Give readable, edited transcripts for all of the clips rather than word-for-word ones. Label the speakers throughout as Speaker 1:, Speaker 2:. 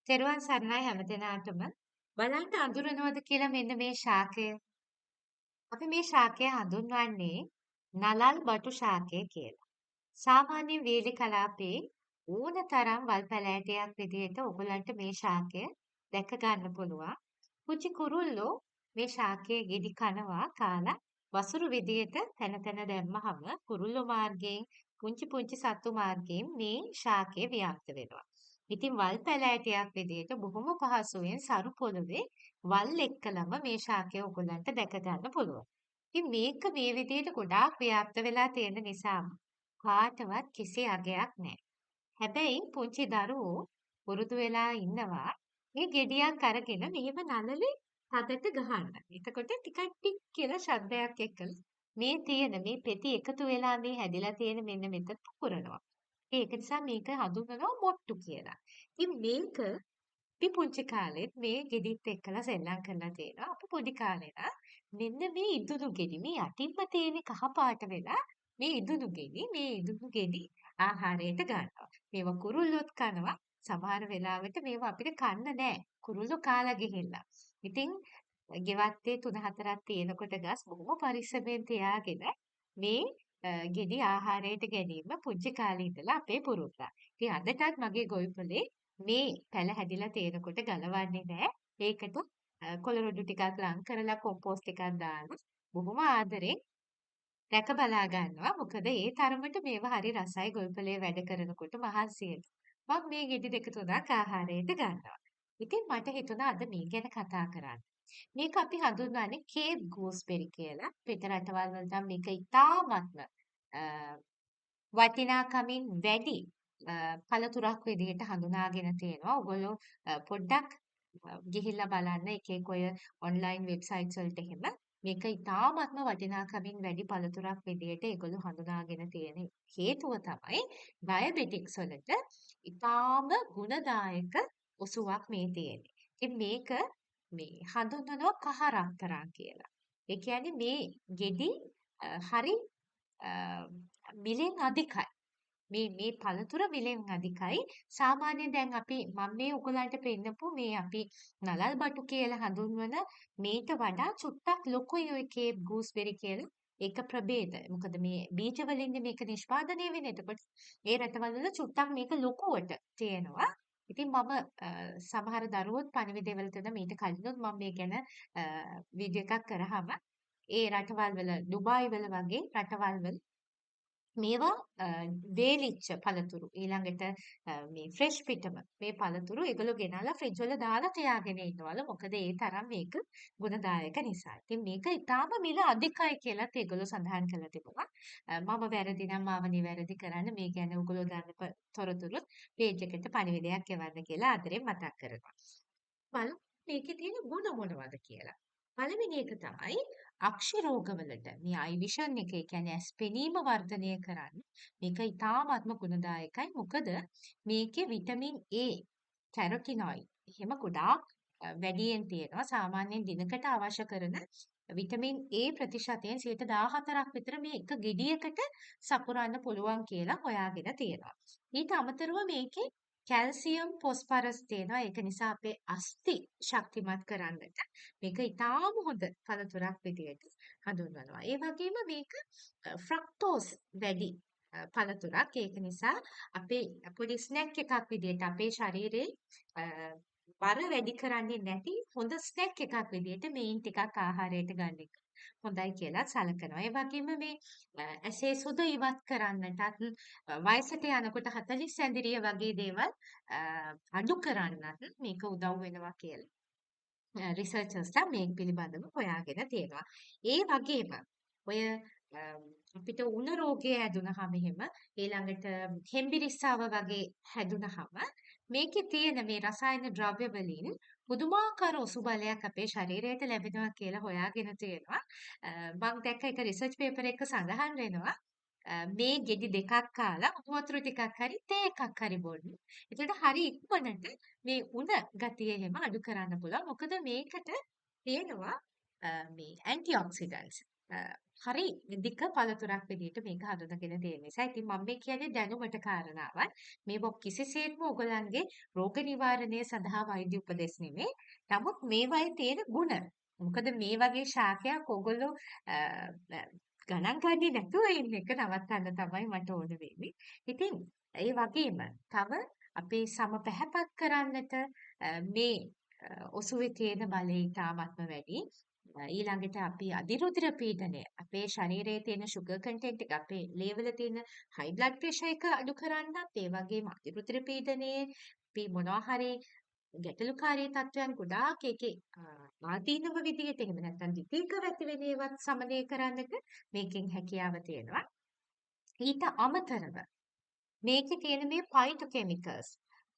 Speaker 1: තෙරුවන් සරණයි හැමදෙනාටම. බලන්න අඳුරනවද කියලා මෙන්න මේ ශාකය. අපි මේ ශාකය හඳුන්වන්නේ නලල් බටු ශාකය කියලා. සාමාන්‍ය වේලි කලාපේ ඕනතරම් වල් පැලෑටියක් විදිහට ඔයගලන්ට මේ ශාකය දැක ගන්න පුළුවන්. පුංචි කුරුල්ලෝ මේ ශාකයේ ගෙඩි කනවා කාලා වසුරු විදිහට තැන තැන දැම්මහම කුරුල්ලෝ මාර්ගයෙන් පුංචි පුංචි සත්තු මාර්ගයෙන් මේ ශාකය ව්‍යාප්ත වෙනවා. ඉතින් වල් පැලෑටියක් විදිහට බොහොම පහසුවෙන් සරු පොළවේ වල් එක්කලම මේ ශාකය ඔයගලන්ට දැක ගන්න පුළුවන්. ඉතින් මේක මේ විදිහට ගොඩාක් ව්‍යාප්ත වෙලා තියෙන නිසාම කාටවත් කිසි අගයක් නැහැ. හැබැයි පුංචි දරුවෝ පුරුදු වෙලා ඉන්නවා මේ ගෙඩියක් අරගෙන මෙහෙම නළලේ තදට ගහන්න. එතකොට ටිකක් ටික් කියලා ශබ්දයක් එක්කලා මේ තියෙන මේ පෙති එකතු වෙලා මේ හැදිලා තියෙන මෙන්න මෙතන පුපුරනවා. ඒක නිසා මේක හඳුන්වනවා මොට්ටු කියලා. ඉතින් මේක අපි පුංචි කාලෙත් මේ ගෙඩිත් එක්කලා සෙල්ලම් කරලා තියෙනවා. අපි පොඩි කාලේ මෙන්න මේ ඉදුණු ගෙඩි මේ යටින්ම තියෙන කහ පාට වෙලා මේ ඉදුණු ගෙඩි ආහාරයට ගන්නවා. මේවා කුරුල්ලොත් කනවා. සමහර වෙලාවට මේවා අපිට කන්න නෑ. කුරුල්ලෝ කාලා ගිහිල්ලා. ඉතින් ගෙවත්තේ 3-4ක් තියෙනකොට ගස් බොහොම පරිස්සමෙන් තියාගෙන මේ ගෙඩි ආහාරයට ගැනීම පුංචි කාලේ ඉඳලා අපේ පුරුද්දක්. ඉතින් අදටත් මගේ ගොවිපලේ මේ පැල හැදිලා තියෙනකොට ගලවන්නේ නැහැ. ඒකට කොළරොඩු ටිකක් ලං කරලා කොම්පෝස්ට් ටිකක් දාලා බොහොම ආදරෙන් රැක බලා ගන්නවා. මොකද ඒ තරමට මේවා හරි රසයි ගොවිපලේ වැඩ කරනකොට මහන්සියට. මම මේ ගෙඩි දෙක තුනක් ආහාරයට ගන්නවා. ඉතින් මට හිතුණා අද මේ ගැන කතා කරන්න. මේක අපි හඳුන්වන්නේ කේප් ගූස්බෙරි කියලා. පිට රටවල් වල නම් මේක ඉතාමත්ම වටිනාකමින් වැඩි පළතුරක් විදිහට හඳුනාගෙන තියෙනවා. ඔයගොල්ලෝ පොඩ්ඩක් ගිහිල්ලා බලන්න එක එක ඔය ඔන්ලයින් වෙබ්සයිට්ස් වලට එහෙම මේක ඉතාමත්ම වටිනාකමින් වැඩි පළතුරක් විදිහට ඒගොල්ලෝ හඳුනාගෙන තියෙන හේතුව තමයි ඩයබටික්ස් වලට ඉතාම ගුණදායක ඔසුවක් මේ තියෙන්නේ. ඉතින් මේක මේ හඳුන්වනවා කහ රත්තරන් කියලා. ඒ කියන්නේ මේ ගෙඩි හරි මිලෙන් අධිකයි. මේ පළතුර මිලෙන් අධිකයි. සාමාන්‍යයෙන් දැන් මම මේ ඔයගලන්ට පෙන්නපු මේ අපි නලල් බටු කියලා හඳුන්වන මේට වඩා චුට්ටක් ලොකුයි ඔය කේප් ගූස්බෙරි කියලා. ඒක ප්‍රභේද. මොකද මේ බීජ වලින් මේක නිෂ්පාදනය වෙන්නේ. එතකොට ඒ රටවල් වල චුට්ටක් මේක ලොකුවට තියෙනවා. ඉතින් මම සමහර දරුවොත් පණිවිඩය වලට මීට කලිනුත් මම මේ ගැන වීඩියෝ එකක් කරාම ඒ රටවල් වල ඩුබායි වල වගේ රටවල් වල මේවා වේලිච්ච පළතුරු ඊළඟට මේ ෆ්‍රෙෂ් පිටම මේ පළතුරු ඒගොල්ලෝ ගෙනල්ලා ෆ්‍රිජ් වල දාලා තියාගෙන ඉන්නවලු මොකද ඒ තරම් මේක ගුණදායක නිසා. ඉතින් මේක ඊටාම මිල අධිකයි කියලාත් ඒගොල්ලෝ සඳහන් කරලා තිබුණා. මම වැරදි නම් මාව නිවැරදි කරන්න මේ ගැන ඕගොල්ලෝ ගන්න තොරතුරු පේජ් එකට පණිවිඩයක් එවන්න කියලා ආදරෙන් මතක් කරනවා. බලමු මේකේ තියෙන ගුණ මොනවද කියලා. පළවෙනි එක තමයි අක්ෂි රෝගවලට මේ අයි විෂන් එක ඒ කියන්නේ ඇස් පෙනීම වර්ධනය කරන්න මේක ඉතාමත්ම ගුණදායකයි. මොකද මේකේ විටමින් A, කැරොටිනොයිඩ් එහෙම ගොඩාක් වැඩියෙන් තියෙනවා. සාමාන්‍යයෙන් දිනකට අවශ්‍ය කරන විටමින් A ප්‍රතිශතයෙන් 14%ක් විතර මේ එක ගෙඩියකට සපුරන්න පුළුවන් කියලා හොයාගෙන තියෙනවා. ඊට අමතරව මේකේ කැල්සියම් ෆොස්ෆරස් තියෙනවා. ඒක නිසා අපේ අස්ථි ශක්තිමත් කරන්නට මේක ඉතාම හොඳ පළතුරක් විදියට හඳුන්වනවා. ඒ වගේම මේක ෆ්‍රක්ටෝස් වැඩි පළතුරක්. ඒක නිසා අපේ පොඩි ස්නැක් එකක් විදියට අපේ ශරීරයේ බර වැඩි කරන්නේ නැති හොඳ ස්නැක් එකක් විදියට මේන් ටිකක් ආහාරයට ගන්න එක හොඳයි කියලා සලකනවා. ඒ වගේම මේ ඇසේ සුදු ඉවත් කරන්නටත් වයසට යනකොට 40 සැඳිරිය වගේ දේවල් අඩු කරන්නත් මේක උදව් වෙනවා කියලා රිසර්චර්ස්ලා මේක පිළිබඳව හොයාගෙන තියෙනවා. ඒ වගේම ඔය අපිට උණ රෝගය හැදුනහම එහෙම ඊළඟට හෙම්බිරිස්සාව වගේ හැදුනහම මේකේ තියෙන මේ රසායන ද්‍රව්‍ය වලින් පුදුමාකාර ඔසු බලයක් අපේ ශරීරයට ලැබෙනවා කියලා හොයාගෙන තියෙනවා. මම දැක්ක එක රිසර්ච් පේපර් එකක සඳහන් වෙනවා මේ ගෙඩි දෙකක් කාලා උණු වතුර ටිකක් හරි තේ එකක් හරි බොන්න. එතකොට හරි ඉක්මනට මේ උණ ගතිය එහෙම අඩු කරන්න පුළුවන්. මොකද මේකට තියෙනවා මේ ඇන්ටි ඔක්සිඩන්ට්ස් හරි දිග පළතුරක් විදිහට මේක හඳුනගෙන තියෙන නිසා. ඉතින් මම මේ කියන්නේ දැනුමට කාරණාවක්. මේක කිසිසේත්ම ඔයගලන්ගේ රෝග නිවාරණය සඳහා වෛද්‍ය උපදෙස් නෙමෙයි. නමුත් මේවායේ තියෙන ಗುಣ. මොකද මේ වගේ ශාකයක් ඔයගොල්ලෝ අ, අ, ගණන් ගන්නේ නැතුව ඉන්න එක නවත්තන්න තමයි මට ඕන වෙන්නේ. ඉතින් ඒ වගේම තව අපේ සම පැහැපත් කරන්නට මේ ඔසුවේ තියෙන බලය ඉතාමත්ම වැඩි. ඊළඟට අපි අධිරුධිර පීඩනය අපේ ශරීරයේ තියෙන sugar content එක අපේ ලේවල තියෙන high blood pressure එක අඩු කරන්නත් ඒ වගේම අධිරුධිර පීඩනයේ අපි මොනවා හරි ගැටලුකාරී තත්ත්වයන් ගොඩාක් ඒකේ ආදීනව විදිහට එහෙම නැත්නම් විපීකව ඇති වෙන ඒවත් සමනය කරන්නට මේකෙන් හැකියාව තියෙනවා. ඊට අමතරව මේකේ තියෙන මේ ෆයිටෝකෙමිකල්ස්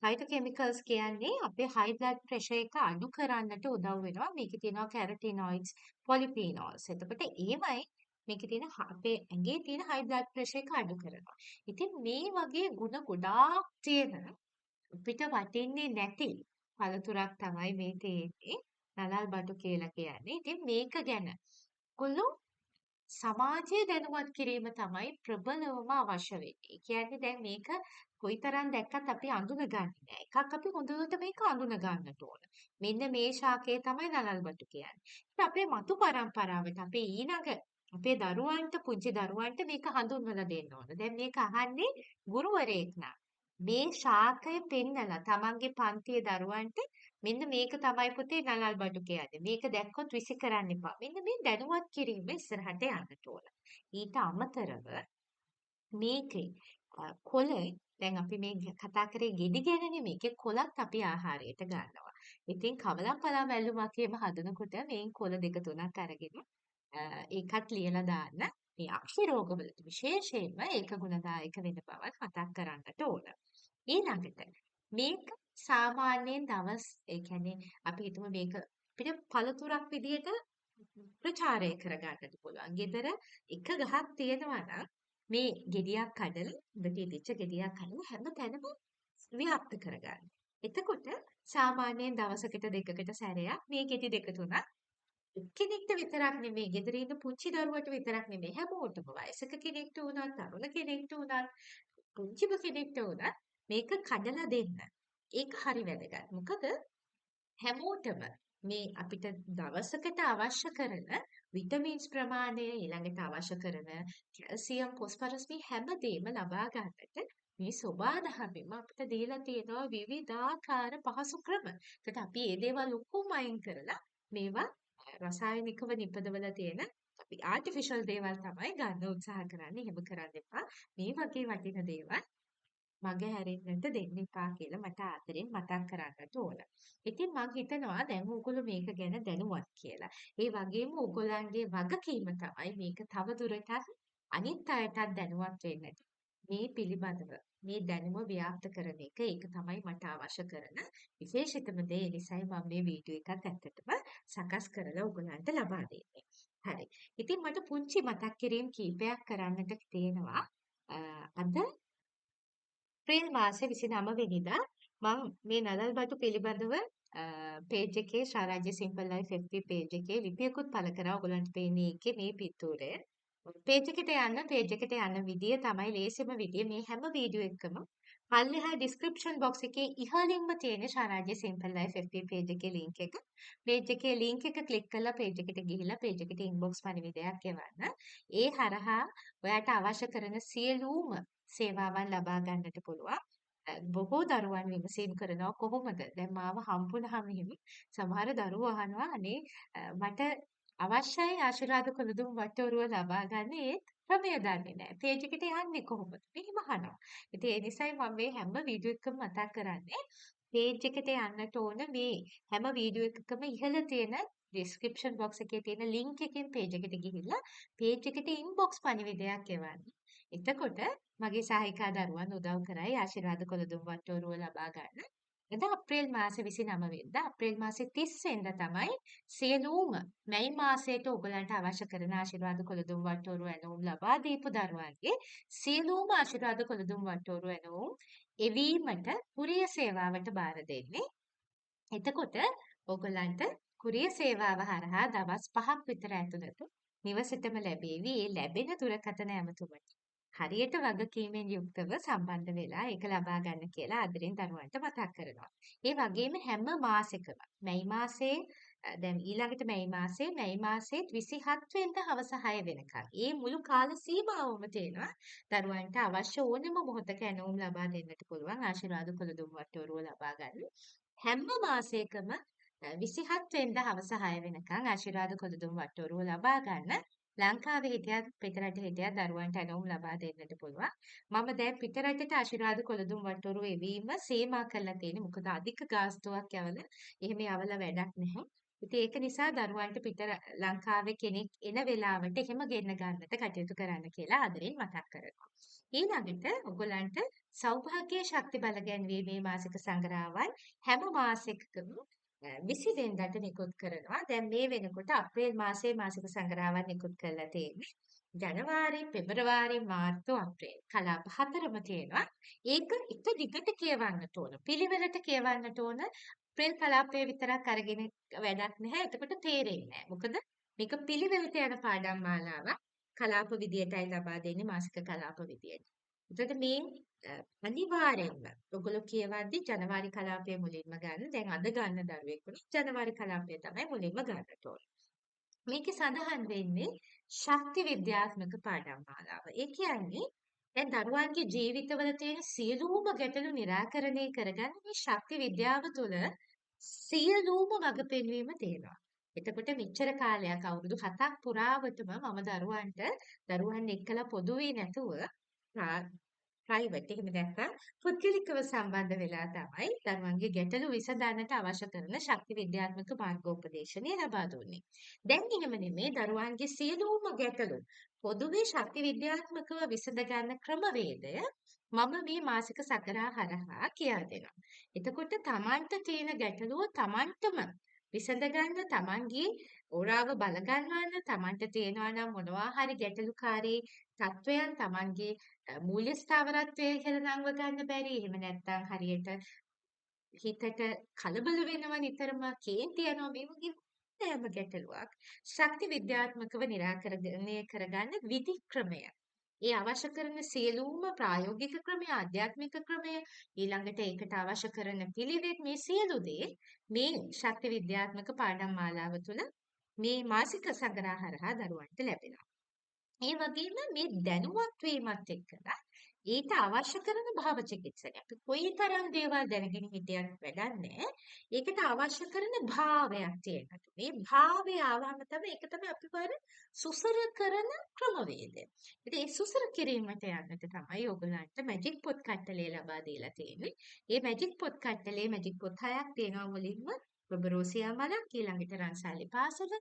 Speaker 1: ෆයිටෝකෙමිකල්ස් කියන්නේ අපේ high blood pressure එක අඩු කරන්නට උදව් වෙනවා. මේකේ තියෙනවා carotenoids, polyphenols. එතකොට ඒවයි මේකේ තියෙන අපේ ඇඟේ තියෙන high blood pressure එක අඩු කරනවා. ඉතින් මේ වගේ ಗುಣ ගොඩාක් තියෙන අපිට වටින්නේ නැති පළතුරක් තමයි මේ තියෙන්නේ. නලල් බඩු කියලා කියන්නේ. ඉතින් මේක ගැන ඔයගොල්ලෝ සමාජය දැනුවත් කිරීම තමයි ප්‍රබලවම අවශ්‍ය වෙන්නේ. ඒ කියන්නේ දැන් මේක කොයිතරම් දැක්කත් අපි අඳුනගන්නේ නැහැ. එකක් අපි හොඳට මේක අඳුන ගන්නට ඕන. මෙන්න මේ ශාකය තමයි නලල්බටු කියන්නේ. ඉතින් අපේ මතු පරම්පරාවට අපේ ඊළඟ අපේ දරුවන්ට පුංචි දරුවන්ට මේක හඳුන්වලා දෙන්න ඕන. දැන් මේක අහන්නේ ගුරුවරයෙක් නම් මේ ශාකය පෙන්නලා තමන්ගේ පන්තියේ දරුවන්ට මෙන්න මේක තමයි පුතේ නලල් බඩු කියන්නේ. මේක දැක්කොත් විසි කරන්න එපා. මෙන්න මේ දැනුවත් කිරීම ඉස්සරහට යන්නට ඕන. ඊට අමතරව මේකේ කොළ දැන් අපි මේ කතා කරේ ගෙඩි ගැනනේ මේකේ කොළත් අපි ආහාරයට ගන්නවා. ඉතින් කවලම් පළම් ඇල්ලුමක් එහෙම හදනකොට මේ කොළ දෙක තුනක් අරගෙන ඒකත් ලියලා දාන්න. මේ අක්ෂි රෝගවලට විශේෂයෙන්ම ඒක ගුණදායක වෙන බව මතක් කරන්නට ඕන. ඊළඟට මේක සාමාන්‍යයෙන් දවස් ඒ කියන්නේ අපි හිතමු මේක අපිට පළතුරක් විදිහට ප්‍රචාරය කරගන්නට පුළුවන්. ගෙදර එක ගහක් තියෙනවා නම් මේ ගෙඩියක් කඩලා උඩට ඉදිච්ච ගෙඩියක් කඩලා හැම තැනම ව්‍යාප්ත කරගන්න. එතකොට සාමාන්‍යයෙන් දවසකට දෙකකට සැරයක් මේ ගෙඩි දෙක තුනක් එක්කෙනෙක්ට විතරක් නෙමෙයි ගෙදර ඉන්න පුංචි දරුවට විතරක් නෙමෙයි හැමෝටම වයසක කෙනෙක්ට උනත් තරුණ කෙනෙක්ට උනත් පුංචිම කෙනෙක්ට උනත් මේක කඩලා දෙන්න. ඒක හරි වැදගත්. මොකද හැමෝටම මේ අපිට දවසකට අවශ්‍ය කරන විටමින්ස් ප්‍රමාණය ඊළඟට අවශ්‍ය කරන කැල්සියම් ફොස්ෆරස් මේ හැමදේම ලබා ගන්නට මේ සෝබාදහමෙම අපිට දීලා තියෙනවා විවිධාකාර පහසු ක්‍රම. ඒකට අපි මේ දේවල් ඔක්කොම අයින් කරලා මේවා රසායනිකව නිපදවලා තියෙන අපි ආටිෆිෂල් දේවල් තමයි ගන්න උත්සාහ කරන්නේ. එහෙම කරන්න එපා. මේ වගේ වටින දේවල් මග හැරෙන්නට දෙන්න එපා කියලා මට ආදරෙන් මතක් කරන්නට ඕන. ඉතින් මම හිතනවා දැන් ඕගොල්ලෝ මේක ගැන දැනුවත් කියලා. ඒ වගේම ඕගොල්ලන්ගේ වගකීම තමයි මේක තව දුරටත් අනිත් අයටත් දැනුවත් වෙන්නට. මේ පිළිබඳව මේ දැනුම ව්‍යාප්ත කරන එක ඒක තමයි මට අවශ්‍ය කරන විශේෂිතම දේ. ඒ නිසායි මම මේ වීඩියෝ එකත් ඇත්තටම සකස් කරලා ඕගොල්ලන්ට ලබා දෙන්නේ. හරි. ඉතින් මට පුංචි මතක් කිරීම් කීපයක් කරන්නට තියෙනවා. අද අප්‍රේල් මාසේ 29 වෙනිදා මම මේ නලල් බටු පිළිබඳව පේජ් එකේ ශාරාජ්‍ය සිම්පල් ලයිෆ් FB පේජ් එකේ ලිපියකුත් පළ කරා. ඔයගලන්ට පේන්නේ ඒකේ මේ පිටුරය. පේජ් එකට යන්න විදිය තමයි ලේසිම විදිය මේ හැම වීඩියෝ එකකම පල්ලෙහා ඩිස්ක්‍රිප්ෂන් බොක්ස් එකේ ඉහළින්ම තියෙන ශාරාජ්‍ය සිම්පල් ලයිෆ් FB පේජ් එකේ link එක. පේජ් එකේ link එක ක්ලික් කරලා පේජ් එකට ගිහිල්ලා පේජ් එකට ඉන්බොක්ස් පණිවිඩයක් එවන්න. ඒ හරහා ඔයාට අවශ්‍ය කරන සියලුම සේවාවන් ලබා ගන්නට පුළුවන්. බොහෝ දරුවන් විමසීම් කරනවා කොහොමද? දැන් මාව හම්බුනහම එහෙම සමහර දරුවෝ අහනවා අනේ මට අවශ්‍යයි ආශිර්වාද කුළුදුම් වට්ටෝරුව ලබා ගන්න ඒත් ක්‍රමය දන්නේ නැහැ. පේජ් එකට යන්නේ කොහොමද? මෙහෙම අහනවා. ඉතින් ඒ නිසායි මම මේ හැම වීඩියෝ එකකම මතක් කරන්නේ පේජ් එකට යන්නට ඕන මේ හැම වීඩියෝ එකකම ඉහළ තියෙන ඩිස්ක්‍රිප්ෂන් බොක්ස් එකේ තියෙන link එකෙන් පේජ් එකට ගිහිල්ලා පේජ් එකට ඉන්බොක්ස් පණිවිඩයක් එවන්න. එතකොට මගේ සහායිකා දරුවන් උදව් කරයි ආශිර්වාද කොළදුම් වට්ටෝරුව ලබා ගන්න. එද අප්‍රේල් මාසේ 29 වෙනිදා අප්‍රේල් මාසේ 30 වෙනිදා තමයි සියලුම මැයි මාසයට ඔයගලන්ට අවශ්‍ය කරන ආශිර්වාද කොළදුම් වට්ටෝරුව ඇනවුම් ලබා දීපු දරුවන්ගේ සියලුම ආශිර්වාද කොළදුම් වට්ටෝරුව ඇනවුම් එවීමට කුරිය සේවාවට බාර දෙන්නේ. එතකොට ඔයගලන්ට කුරිය සේවාව හරහා දවස් 5ක් විතර ඇතුළත නිවසටම ලැබේවි. ඒ ලැබෙන දුරකථන ඇමතුමට හරියට වගකීමෙන් යුක්තව සම්බන්ධ වෙලා ඒක ලබා ගන්න කියලා ආදරෙන් දරුවන්ට මතක් කරනවා. ඒ වගේම හැම මාසෙකම මැයි මාසයේ දැන් ඊළඟට මැයි මාසයේ 27 වෙනිදා හවස 6 වෙනකල්. ඒ මුළු කාල සීමාවම තියෙනවා. දරුවන්ට අවශ්‍ය ඕනම මොහොතක ඇණවුම් ලබා දෙන්නට පුළුවන් ආශිර්වාද කොළදුම් වට්ටෝරුව ලබා ගන්න. හැම මාසයකම 27 වෙනිදා හවස 6 වෙනකන් ආශිර්වාද කොළදුම් වට්ටෝරුව ලබා ගන්න ලංකාවේ හිටියත් පිටරට හිටියත් දරුවන්ට ඇණවුම් ලබා දෙන්නට පුළුවන්. මම දැන් පිටරටට ආශිර්වාද කොළදුම් වට්ටෝරුව එවීම සීමා කරලා තියෙන්නේ. මොකද අධික ගාස්තුවක් යවලා එහෙම යවලා වැඩක් නැහැ. ඉතින් ඒක නිසා දරුවන්ට ලංකාවේ කෙනෙක් එන වෙලාවට එහෙම ගෙන්න ගන්නට කටයුතු කරන්න කියලා ආදරෙන් මතක් කරනවා. ඊළඟට ඔයගොල්ලන්ට සෞභාග්‍ය ශක්ති බල ගැන්වීමේ මාසික සංග්‍රහවල් හැම මාසයකම 20 වෙනිදාට නිකුත් කරනවා. දැන් මේ වෙනකොට අප්‍රේල් මාසයේ මාසික සංග්‍රහවල් නිකුත් කරලා තියෙන්නේ. ජනවාරි, පෙබරවාරි, මාර්තු, අප්‍රේල් කලාප 4ම තියෙනවා. ඒක එක දිගට කියවන්නට ඕන. පිළිවෙලට කියවන්නට ඕන. අප්‍රේල් කලාපය විතරක් අරගෙන වැඩක් නැහැ. එතකොට තේරෙන්නේ නැහැ. මොකද මේක පිළිවෙලට යන පාඩම් මාලාවක්. කලාප විදියටයි ලබා දෙන්නේ මාසික කලාප විදියට. එතකොට මේ අනිවාර්යෙන්ම ඔයගොල්ලෝ කියවද්දි ජනවාරි කලාපය මුලින්ම ගන්න. දැන් අද ගන්න දරුවෙක් වුණත් ජනවාරි කලාපය තමයි මුලින්ම ගන්නට ඕනේ. මේකේ සඳහන් වෙන්නේ ශක්ති විද්‍යාත්මක පාඩම් මාලාව. ඒ කියන්නේ දැන් දරුවන්ගේ ජීවිතවල තියෙන සියලුම ගැටලු निराකරණය කරගන්න මේ ශක්ති විද්‍යාව තුළ සියලුම වග පෙන්වීම තියෙනවා. එතකොට මෙච්චර කාලයක් අවුරුදු 7ක් පුරාවටම මම දරුවන් එක්කලා පොදුවේ නැතුව ප්‍රයිවට් එහෙම නැත්නම් පුද්ගලිකව සම්බන්ධ වෙලා තමයි දරුවන්ගේ ගැටලු විසඳන්නට අවශ්‍ය කරන ශක්ති විද්‍යාත්මක මාර්ගෝපදේශනය ලබා දුන්නේ. දැන් එහෙම නෙමේ දරුවන්ගේ සියලුම ගැටලු පොදුවේ ශක්ති විද්‍යාත්මකව විසඳ ගන්න ක්‍රමවේදය මම මේ මාසික සකරා හරහා කියා දෙනවා. එතකොට Tamanට තියෙන ගැටලුව Tamanටම විසඳ ගන්න තමන්ගේ ඕරාව බල ගන්නවන්න තමන්ට තියෙනවා නම් මොනවා හරි ගැටලුකාරී තත්වයන් තමන්ගේ මූල්‍ය ස්ථාවරත්වය කියලා නංව ගන්න බැරි. එහෙම නැත්නම් හරියට හිතට කලබල වෙනවා නිතරම කේන්ති යනවා මේ වගේ හැම ගැටලුවක් ශක්ති විද්‍යාත්මකව निराකරණය කරගන්න විධි ක්‍රමය. ඒ අවශ්‍ය කරන සියලුම ප්‍රායෝගික ක්‍රමය, ආධ්‍යාත්මික ක්‍රමය, ඊළඟට ඒකට අවශ්‍ය කරන පිළිවෙත් මේ සියලු දේ මේ ශක්ති විද්‍යාත්මක පාඩම් මාලාව තුළ මේ මාසික සංග්‍රහ හරහා දරුවන්ට ලැබෙනවා. ඒ වගේම මේ දැනුවත් වීමත් එක්කලා ඊට අවශ්‍ය කරන භාව චිකිත්සනය. අපි කොයිතරම් දේවල් දැනගෙන හිටියත් වැඩක් නැහැ. ඒකට අවශ්‍ය කරන භාවයක් තියෙනවා. මේ භාවය ආවම තමයි ඒක තමයි අපි වර සුසර කරන ක්‍රමවේදය. ඉතින් මේ සුසර කිරීමට යන්නට තමයි ඔයගොල්ලන්ට මැජික් පොත් කට්ටලේ ලබා දීලා තියෙන්නේ. මේ මැජික් පොත් කට්ටලේ මැජික් පොත් 6ක් තියෙනවා මුලින්ම රොබරෝසියා මලක් ඊළඟට රන්සල්ලි පාසල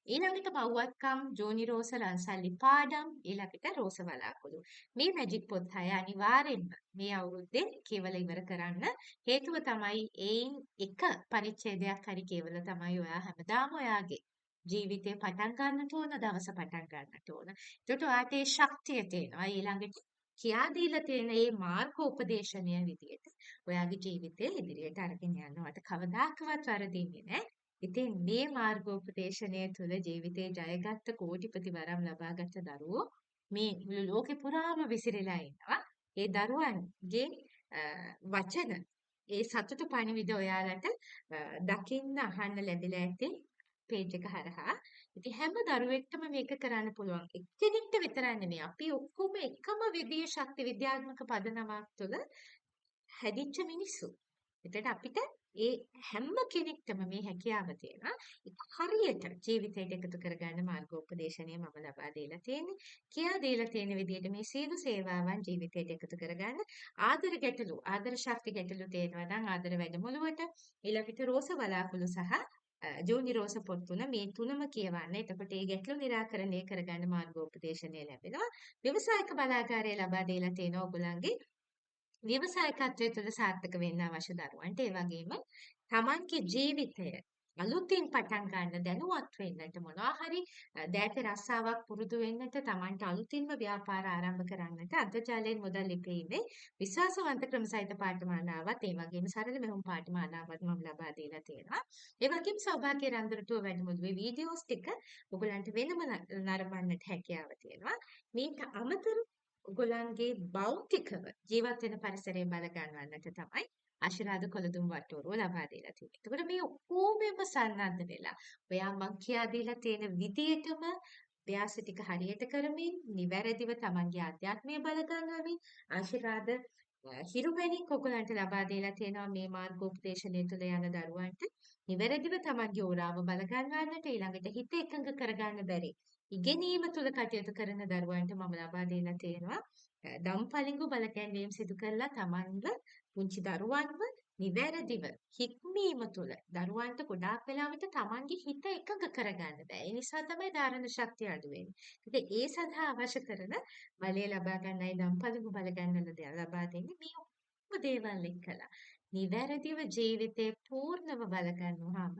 Speaker 1: ඊළඟට මව්වත්කම් ජෝනි රෝස රන්සල්ලි පාඩම් ඊළඟට රෝස වලාකුළු මේ මැජික් පොත් 6 අනිවාර්යෙන්ම මේ අවුරුද්දේ කියවලා ඉවර කරන්න හේතුව තමයි ඒයින් එක පරිච්ඡේදයක් හරි කියවලා තමයි ඔයා හැමදාම ඔයාගේ ජීවිතේ පටන් ගන්නට ඕන දවස පටන් ගන්නට ඕන. ඒකට ඔයාට ඒ ශක්තිය තියෙනවා. ඊළඟට කියා දීලා තියෙන මේ මාර්ගෝපදේශනය විදිහට ඔයාගේ ජීවිතේ ඉදිරියට අරගෙන යනවට කවදාකවත් වරදින්නේ නැහැ. ඉතින් මේ මාර්ගෝපදේශනය තුළ ජීවිතේ ජයගත්ත කෝටිපති වරම් ලබාගත් දරුවෝ මේ මුළු ලෝකේ පුරාම විසිරලා ඉන්නවා. ඒ දරුවන්ගේ වචන ඒ සතුට පණිවිඩ ඔයාලට දකින්න අහන්න ලැබිලා ඇති පේජ් එක හරහා. ඉතින් හැම දරුවෙක්ටම මේක කරන්න පුළුවන්. එක්කෙනෙක්ට විතරක් නෙමෙයි. අපි ඔක්කොම එකම විදියේ ශක්ති විද්‍යාත්මක පදනමක් තුළ හැදිච්ච මිනිස්සු. එතකොට අපිට ඒ හැම කෙනෙක්ටම මේ හැකියාව තියෙනවා. ඒක හරියට ජීවිතයට එකතු කරගන්න මාර්ගෝපදේශනය මම ලබා දීලා තියෙන්නේ. කියා දීලා තියෙන විදිහට මේ සියලු සේවාවන් ජීවිතයට එකතු කරගන්න ආදර ගැටලු, ආදර ශක්ති ගැටලු තියෙනවා නම් ආදර වැඩමුළුවට ඊළඟට රෝස වලාකුළු සහ ජෝනි රෝස පොත් තුන මේ තුනම කියවන්න. එතකොට මේ ගැටලු निराකරණය කරගන්න මාර්ගෝපදේශනය ලැබෙනවා. ව්‍යවසායක බලාගාරය ලබා දීලා තියෙනවා ඔයගොල්ලන්ගේ ව්‍යවසායකත්වයේ තුළ සාර්ථක වෙන්න අවශ්‍ය දරුවන්ට ඒ වගේම තමන්ගේ ජීවිතය අලුතින් පටන් ගන්න දැනුවත් වෙන්නට මොනවා හරි දෑත රස්සාවක් පුරුදු වෙන්නට Tamanට අලුතින්ම ව්‍යාපාර ආරම්භ කරන්නට අන්තර්ජාලයෙන් මුදල් ලිපීමේ විශ්වාසවන්ත ක්‍රමසහිත පාඨමාලාවත් ඒ වගේම සරල මෙහුම් පාඨමාලාවත් මම ලබා දීලා තියෙනවා. ඒ වගේම සෞභාග්‍ය රන්දුරටුව වැඩමුළුවේ වීඩියෝස් ටික ඔයගලන්ට වෙනම නරඹන්නට හැකියාව තියෙනවා. මේට අමතරව ඔයගලන්ගේ භෞතිකව ජීවත් වෙන පරිසරය බල ගන්නවන්නට තමයි ආශිර්වාද කොළදුම් වට්ටෝරුව ලබා දීලා තියෙනවා. එතකොට මේ ඔක්කොමම සන්නද්ධ වෙලා ඔයා මං කියා දීලා තියෙන විදියටම අභ්‍යාස ටික හරියට කරමින් නිවැරදිව තමන්ගේ ආධ්‍යාත්මය බල ගන්නමින් ආශිර්වාද හිරුමැණික් ඔයගලන්ට ලබා දීලා තියෙනවා මේ මාර්ගෝපදේශනය තුළ යන දරුවන්ට නිවැරදිව තමන්ගේ ඕරාව බල ගන්නවන්නට ඊළඟට හිත එකඟ කරගන්න බැරි ඉගෙනීම තුළ කටයුතු කරන දරුවන්ට මම ලබා දීලා තියෙනවා දම්පලිඟු බලකැන්වීම් සිදු කරලා තමන්ව පුංචි දරුවන්ව නිවැරදිව හික්මීම තුළ දරුවන්ට ගොඩාක් වෙලාවට තමන්ගේ හිත එකඟ කරගන්න බෑ. ඒ නිසා තමයි ධාරණ ශක්තිය අඩු වෙන්නේ. ඉතින් ඒ සඳහා අවශ්‍ය කරන බලය ලබා ගන්නයි දම්පලිඟු බල ගන්නවල ලබා දෙන්නේ මේ ඔක්කොම දේවල් එක්කලා. නිවැරදිව ජීවිතේ පූර්ණව බල ගන්නුවාම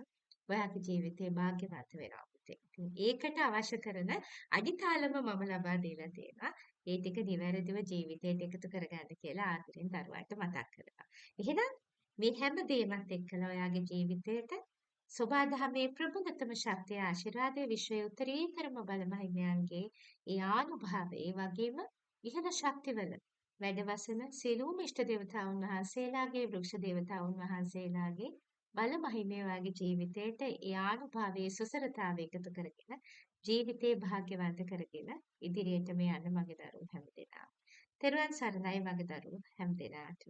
Speaker 1: ඔයාගේ ජීවිතේ භාග්‍යවත් වෙනවා පුතේ. ඉතින් ඒකට අවශ්‍ය කරන අඩිතාලම මම ලබා දීලා තියෙනවා. ඒ ටික නිවැරදිව ජීවිතයට එකතු කරගන්න කියලා ආදරෙන් දරුවාට මතක් කරනවා. එහෙනම් මේ හැම දෙයක්ත් එක්කලා ඔයාගේ ජීවිතයට සෝබාදහමේ ප්‍රබලතම ශක්තිය ආශිර්වාදයේ විශ්වයේ උත්තරීතරම බලමහිමයන්ගේ ඒ ආනුභාවය ඒ වගේම ඉහළ ශක්තිවල වැඩවසන සියලුම ඉෂ්ට දේවතාවුන් වහන්සේලාගේ වෘක්ෂ දේවතාවුන් වහන්සේලාගේ බල මහිමය වගේ ජීවිතයට ඒ ආනුභාවයේ සුසරතාව එකතු කරගෙන ජීවිතේ භාග්‍යවන්ත කරගෙන ඉදිරියට මේ යන්න මගේ දරුවෝ හැමදෙනාම. තෙරුවන් සරණයි මගේ දරුවෝ හැමදෙනාට.